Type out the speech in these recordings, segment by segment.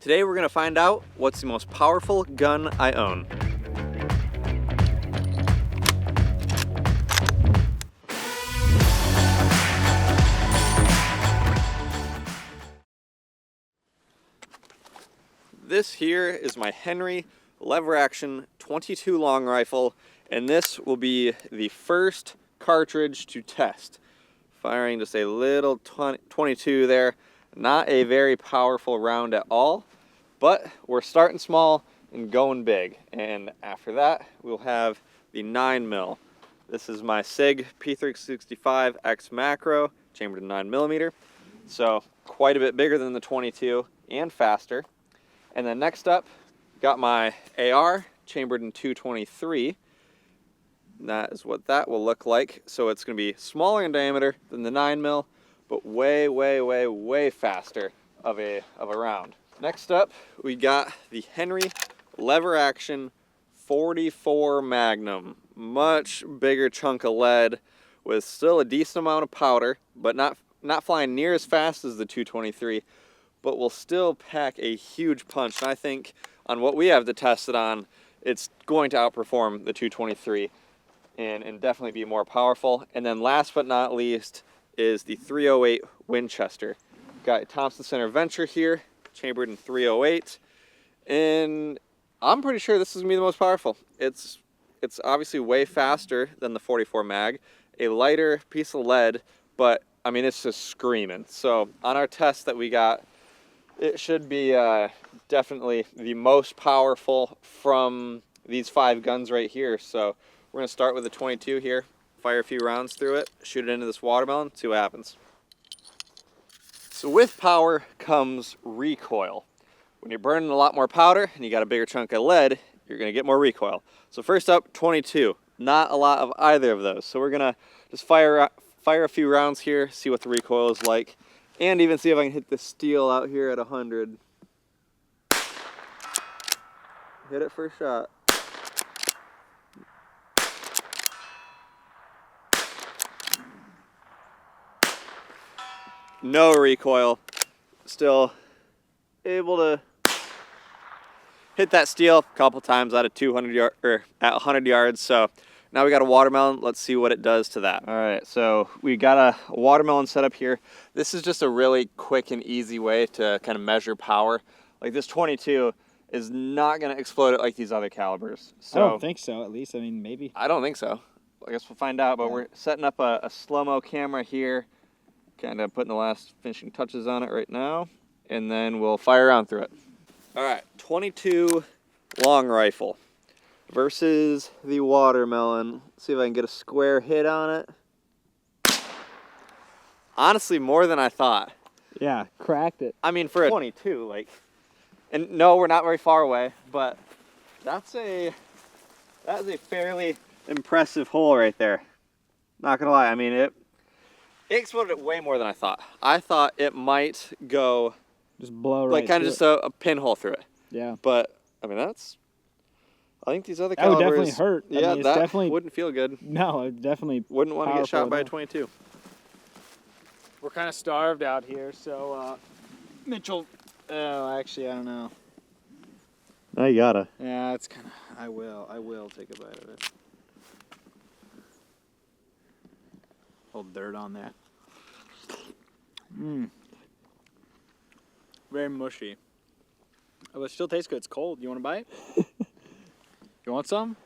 Today we're going to find out what's the most powerful gun I own. This here is my Henry lever action 22 long rifle, and this will be the first cartridge to test. Firing just a little 22 there, not a very powerful round at all, but we're starting small and going big. And after that, we'll have the 9mm. This is my SIG P365 X Macro, chambered in 9mm. So quite a bit bigger than the 22 and faster. And then next up, got my AR, chambered in 223. That is what that will look like. So it's going to be smaller in diameter than the 9mm, but way, way, way, way faster of a round. Next up, we got the Henry lever action 44 Magnum. Much bigger chunk of lead with still a decent amount of powder, but not flying near as fast as the 223, but will still pack a huge punch. And I think on what we have to test it on, it's going to outperform the 223 and definitely be more powerful. And then last but not least is the 308 Winchester. Got a Thompson Center Venture here, chambered in 308, and I'm pretty sure this is gonna be the most powerful. It's obviously way faster than the 44 mag, a lighter piece of lead, but I mean it's just screaming. So on our test that we got, it should be definitely the most powerful from these 5 guns right here. So we're gonna start with the 22 here, fire a few rounds through it, shoot it into this watermelon, see what happens. So with power comes recoil. When you're burning a lot more powder and you got a bigger chunk of lead, you're gonna get more recoil. So first up, 22. Not a lot of either of those. So we're gonna just fire a few rounds here, see what the recoil is like, and even see if I can hit the steel out here at 100. Hit it first shot. No recoil. Still able to hit that steel a couple times out of 200 yards or at 100 yards. So now we got a watermelon. Let's see what it does to that. All right, so we got a watermelon set up here. This is just a really quick and easy way to kind of measure power. Like this 22 is not going to explode it like these other calibers. So I don't think so, at least. I mean, maybe. I don't think so. I guess we'll find out, but we're setting up a slow-mo camera here. Kind of putting the last finishing touches on it right now, and then we'll fire around through it. All right, 22 long rifle versus the watermelon. Let's see if I can get a square hit on it. Honestly, more than I thought. Yeah, cracked it. I mean, for a 22, like, and no, we're not very far away, but that is a fairly impressive hole right there. Not gonna lie, I mean it exploded way more than I thought. I thought it might go just blow right like kind of just a pinhole through it. Yeah. But I mean I think these other that would calibers, definitely hurt. Yeah, I mean, that definitely wouldn't feel good. No, it definitely wouldn't want to get shot by a 22. We're kind of starved out here, so Mitchell. Oh, actually, I don't know. No, you gotta. Yeah, it's kind of. I will take a bite of it. Little dirt on there. Very mushy. Oh, it still tastes good. It's cold. You want a bite? You want some?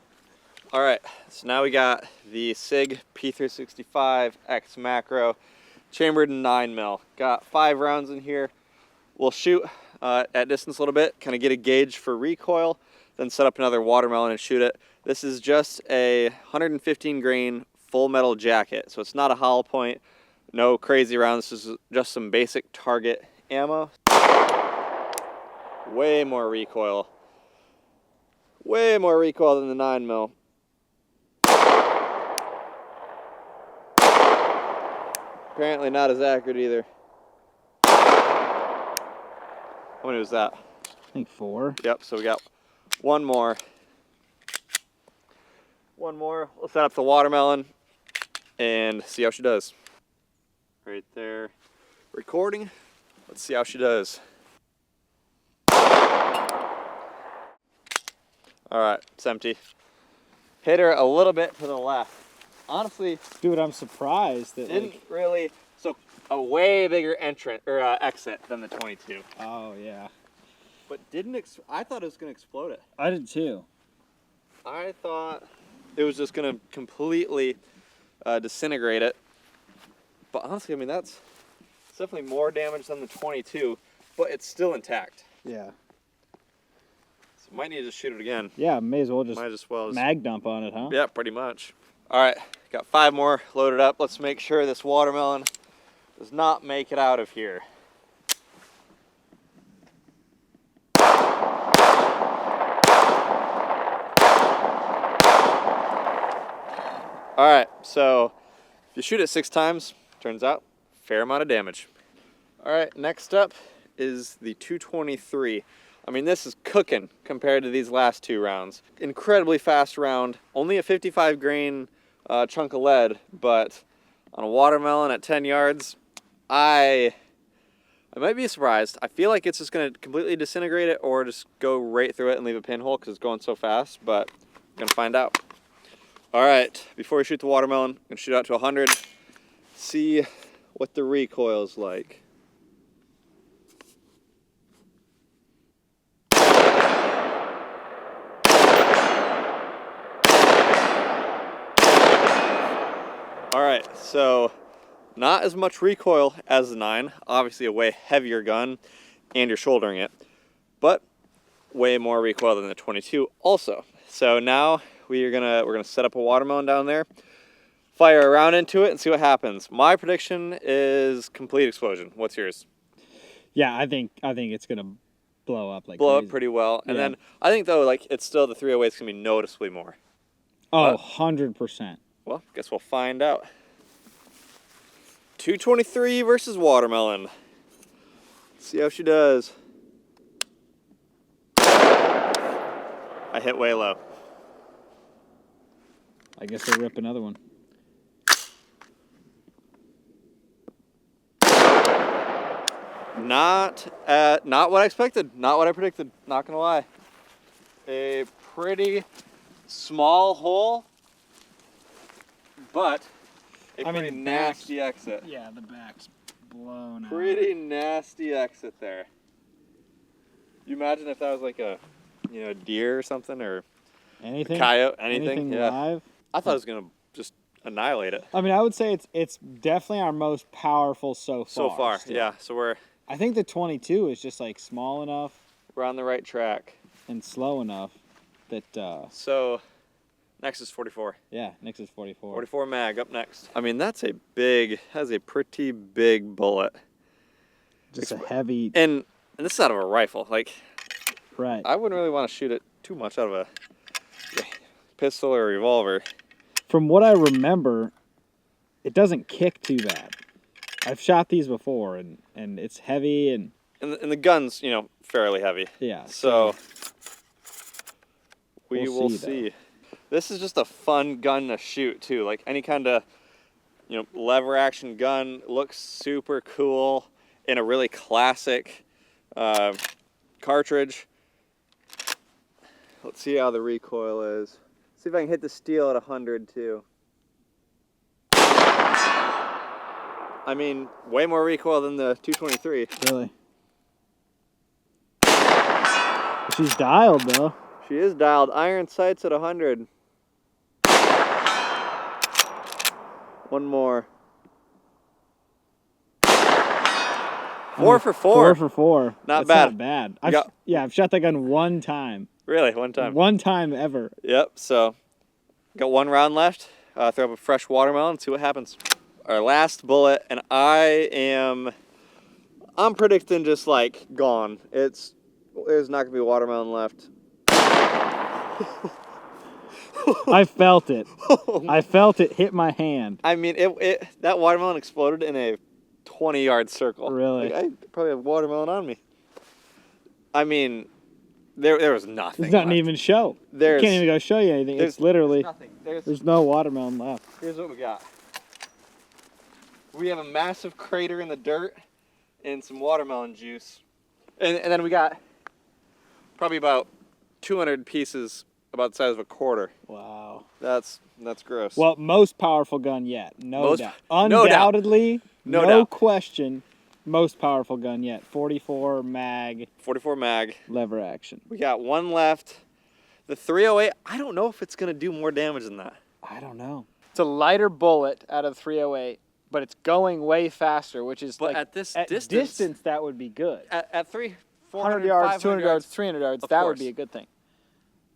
All right, so now we got the SIG P365 X Macro, chambered in 9mm. Got 5 rounds in here. We'll shoot at distance a little bit, kind of get a gauge for recoil, then set up another watermelon and shoot it. This is just a 115 grain full metal jacket, so it's not a hollow point, no crazy rounds. This is just some basic target ammo. Way more recoil. Way more recoil than the 9mm. Apparently not as accurate either. How many was that? I think 4. Yep, so we got one more. One more. We'll set up the watermelon and see how she does. Right there. Recording. Let's see how she does. All right, it's empty. Hit her a little bit to the left. Honestly, Dude, I'm surprised that didn't really. So a way bigger entrant or exit than the 22. Oh yeah. But didn't. I thought it was gonna explode it. I did too. I thought it was just gonna completely disintegrate it. But honestly, I mean it's definitely more damage than the 22, but it's still intact. Yeah. So might need to shoot it again. Yeah, may as well just Might as well. mag dump on it, huh? Yeah, pretty much. All right, got 5 more loaded up. Let's make sure this watermelon does not make it out of here. All right, so if you shoot it 6 times, turns out fair amount of damage. All right, next up is the 223. I mean, this is cooking compared to these last 2 rounds. Incredibly fast round, only a 55 grain chunk of lead, but on a watermelon at 10 yards, I might be surprised. I feel like it's just gonna completely disintegrate it or just go right through it and leave a pinhole because it's going so fast, but I'm gonna find out. All right, before we shoot the watermelon, I'm gonna shoot out to 100, see what the recoil's like. All right, so not as much recoil as the 9, obviously a way heavier gun, and you're shouldering it, but way more recoil than the 22 also. So now we're gonna set up a watermelon down there, fire a round into it, and see what happens. My prediction is complete explosion. What's yours? Yeah, I think it's gonna blow up like Blow crazy. up pretty well, and Yeah. then I think though like it's still the 308 is gonna be noticeably more. Oh, 100%. Well, guess we'll find out. 223 versus watermelon. Let's see how she does. I hit way low. I guess they'll rip another one. Not what I expected. Not what I predicted. Not gonna lie. A pretty small hole, but a I mean, pretty the nasty exit. Yeah, the back's blown out. Pretty nasty exit there. You imagine if that was like a, deer or something, or Anything? a coyote, anything? Yeah. live? I thought it was gonna just annihilate it. I mean, I would say it's definitely our most powerful so far. So far, still. yeah. So we're I think the 22 is just like small enough on the right track. and slow enough that So next is 44. yeah, Nix is 44. 44 mag up next. I mean, that's a pretty big bullet. Just a heavy And this is out of a rifle. Like, right. I wouldn't really want to shoot it too much out of a pistol or a revolver. From what I remember, it doesn't kick too bad. I've shot these before and it's heavy and And the gun's, fairly heavy. yeah. So we We'll will see, see. This is just a fun gun to shoot too. Like any kind of, lever action gun looks super cool in a really classic cartridge. Let's see how the recoil is. See if I can hit the steel at 100 too. I mean, way more recoil than the 223. Really. She's dialed though. She is dialed. Iron sights at 100. One more. 4 for 4. 4 for 4. Not That's bad. Not bad. I've shot that gun one time. Really, one time. One time ever. Yep, so got 1 round left. Throw up a fresh watermelon and see what happens. Our last bullet, and I'm predicting just like gone. There's not gonna be watermelon left. I felt it. I felt it hit my hand. I mean, that watermelon exploded in a 20-yard circle. Really? Like, I probably have watermelon on me. I mean, there was nothing. There's nothing left. even show. There's Can't even go show you anything. It's literally nothing. there's no watermelon left. Here's what we got. We have a massive crater in the dirt and some watermelon juice. And then we got probably about 200 pieces about the size of a quarter. Wow. That's gross. Well, most powerful gun yet. No doubt. No doubt. Undoubtedly, No no doubt. question, most powerful gun yet. 44 mag 44 mag. lever action. We got one left. The 308, I don't know if it's going to do more damage than that. I don't know. It's a lighter bullet out of 308, but it's going way faster, which is But like at this At distance, that would be good. at 400 100 yards, 500 200 yards, 300 yards, Of that course. would be a good thing.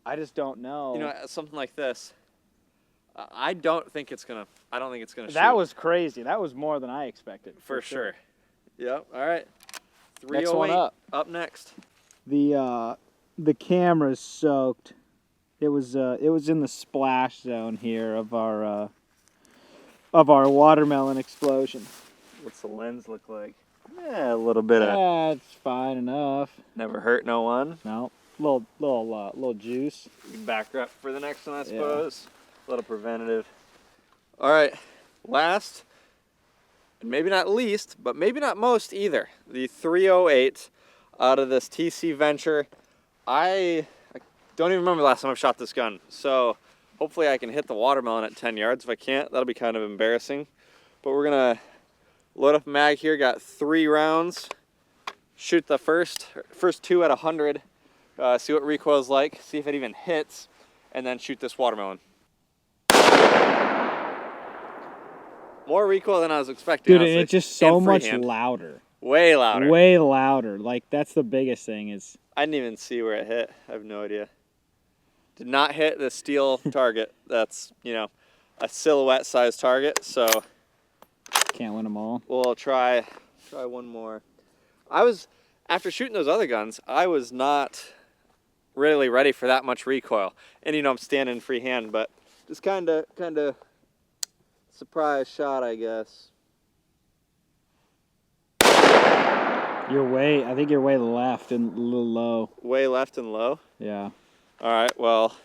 I just don't know. You know, something like this, I don't think it's going to shoot. that was crazy. That was more than I expected. for sure. Yep. All right. 308 Next one up. next. The camera's soaked. It was in the splash zone here of our watermelon explosion. What's the lens look like? Yeah, a little bit of That's fine enough. never hurt no one. No, little juice. We can back her up for the next one, I Yeah. suppose. A little preventative. All right, last, and maybe not least, but maybe not most either. The 308 out of this TC Venture. I don't even remember the last time I've shot this gun. So hopefully I can hit the watermelon at 10 yards. If I can't, that'll be kind of embarrassing. But we're gonna load up a mag here. Got 3 rounds. Shoot the first two at 100. See what recoil's like. See if it even hits, and then shoot this watermelon. More recoil than I was expecting. Dude, and honestly. it's just so And much freehand. louder. Way louder. Way louder. Like, that's the biggest thing is I didn't even see where it hit. I have no idea. Did not hit the steel target. That's, you know, a silhouette size target. So can't win them all. we'll try one more. After shooting those other guns, I was not really ready for that much recoil. And you know, I'm standing freehand, but just kind of surprise shot, I guess. I think you're way left and a little low. Way left and low. Yeah. All right, well,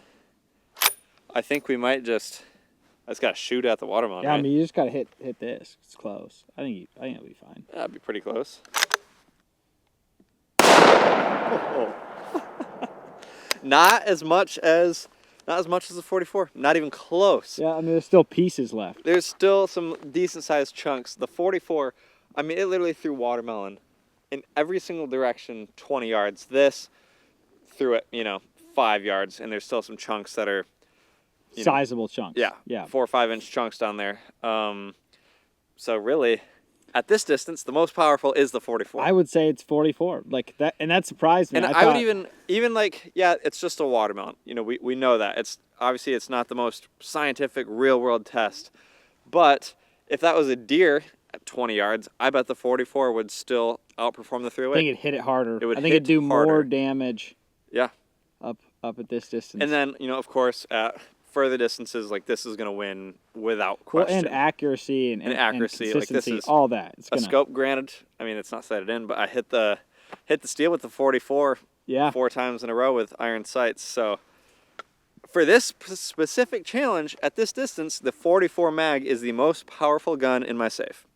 I think we might I just gotta shoot at the watermelon. Yeah, right? I mean, you just gotta hit this. It's close. I think it'll be fine. That'd be pretty close. Not as much as the 44. Not even close. Yeah, I mean, there's still pieces left. There's still some decent sized chunks. The 44, I mean, it literally threw watermelon in every single direction 20 yards. This threw it, 5 yards, and there's still some chunks that are Sizable chunks. Yeah. 4 or 5 inch chunks down there. So really, at this distance, the most powerful is the 44. I would say it's 44. Like that, and that surprised me. And I would thought- even like, yeah, it's just a watermelon. We know that. It's obviously it's not the most scientific real world test. But if that was a deer at 20 yards, I bet the 44 would still outperform the I 308. think it'd hit it harder. It would I think hit it'd do harder. more damage Yeah. up at this distance. And then, of course, at further distances, like this is going to win without well, question. and accuracy and accuracy, like, this consistency, is all that. It's a gonna, scope, granted, I mean, it's not sighted in, but I hit the steel with the 44 yeah. 4 times in a row with iron sights. So for this specific challenge at this distance, the 44 mag is the most powerful gun in my safe.